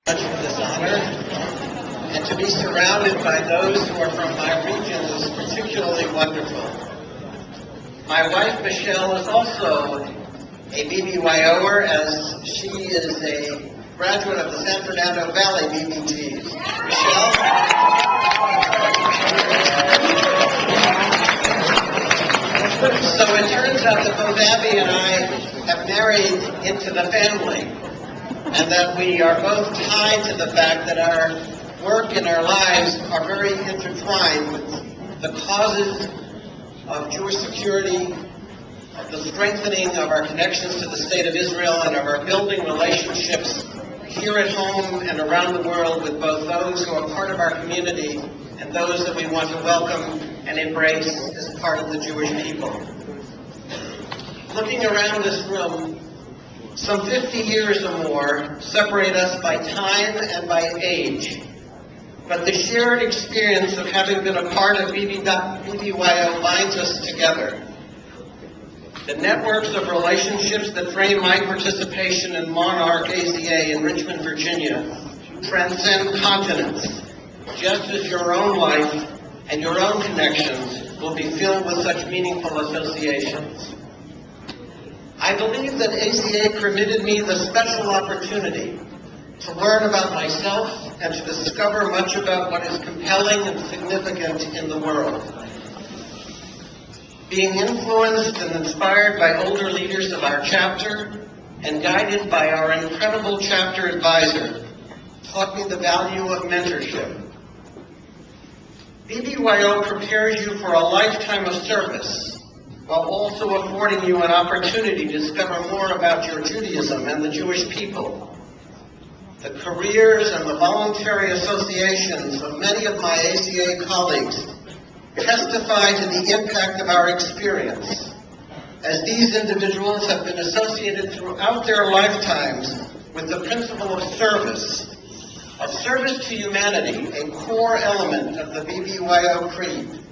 Much of this honor, and to be surrounded by those who are from my region is particularly wonderful. My wife Michelle is also a BBYOer, as she is a graduate of the San Fernando Valley BBGs. Michelle? So it turns out that both Abby and I have married into the family, and that we are both tied to the fact that our work and our lives are very intertwined with the causes of Jewish security, of the strengthening of our connections to the State of Israel, and of our building relationships here at home and around the world with both those who are part of our community and those that we want to welcome and embrace as part of the Jewish people. Looking around this room, some 50 years or more separate us by time and by age, but the shared experience of having been a part of BBYO binds us together. The networks of relationships that frame my participation in Monarch AZA in Richmond, Virginia, transcend continents, just as your own life and your own connections will be filled with such meaningful associations. I believe that AZA permitted me the special opportunity to learn about myself and to discover much about what is compelling and significant in the world. Being influenced and inspired by older leaders of our chapter and guided by our incredible chapter advisor taught me the value of mentorship. BBYO prepares you for a lifetime of service, while also affording you an opportunity to discover more about your Judaism and the Jewish people. The careers and the voluntary associations of many of my AZA colleagues testify to the impact of our experience, as these individuals have been associated throughout their lifetimes with the principle of service to humanity, a core element of the BBYO creed.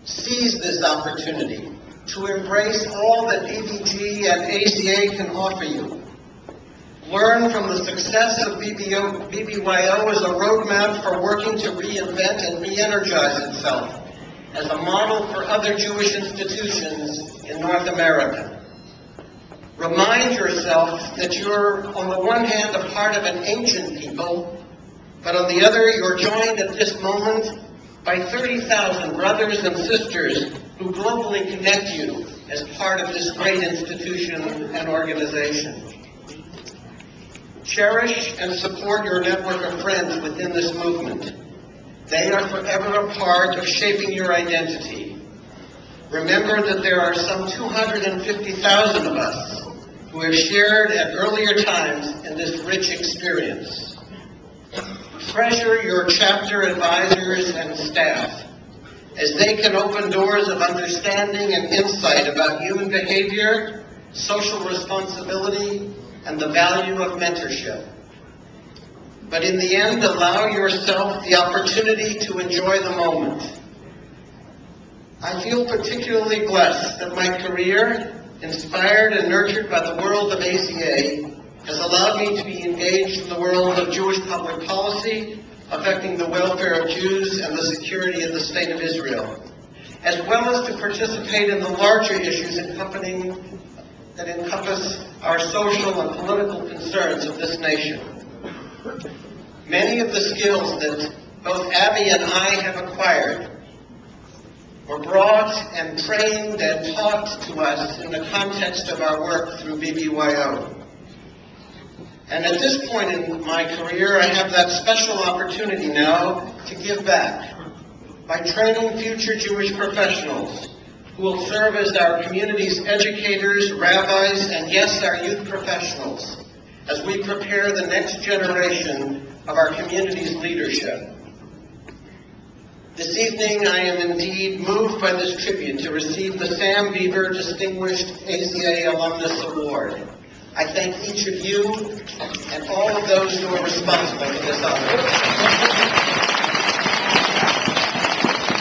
Seize this opportunity to embrace all that BBG and AZA can offer you. Learn from the success of BBYO as a roadmap for working to reinvent and re-energize itself as a model for other Jewish institutions in North America. Remind yourself that you're, on the one hand, a part of an ancient people, but on the other, you're joined at this moment by 30,000 brothers and sisters who globally connect you as part of this great institution and organization. Cherish and support your network of friends within this movement. They are forever a part of shaping your identity. Remember that there are some 250,000 of us who have shared at earlier times in this rich experience. Treasure your chapter advisors and staff, as they can open doors of understanding and insight about human behavior, social responsibility, and the value of mentorship. But in the end, allow yourself the opportunity to enjoy the moment. I feel particularly blessed that my career, inspired and nurtured by the world of AZA, has allowed me to be engaged in the world of Jewish public policy, affecting the welfare of Jews and the security of the State of Israel, as well as to participate in the larger issues that encompass our social and political concerns of this nation. Many of the skills that both Abby and I have acquired were brought and trained and taught to us in the context of our work through BBYO. And at this point in my career, I have that special opportunity now to give back by training future Jewish professionals who will serve as our community's educators, rabbis, and yes, our youth professionals, as we prepare the next generation of our community's leadership. This evening, I am indeed moved by this tribute to receive the Sam Beaver Distinguished AZA Alumnus Award. I thank each of you and all of those who are responsible for this honor.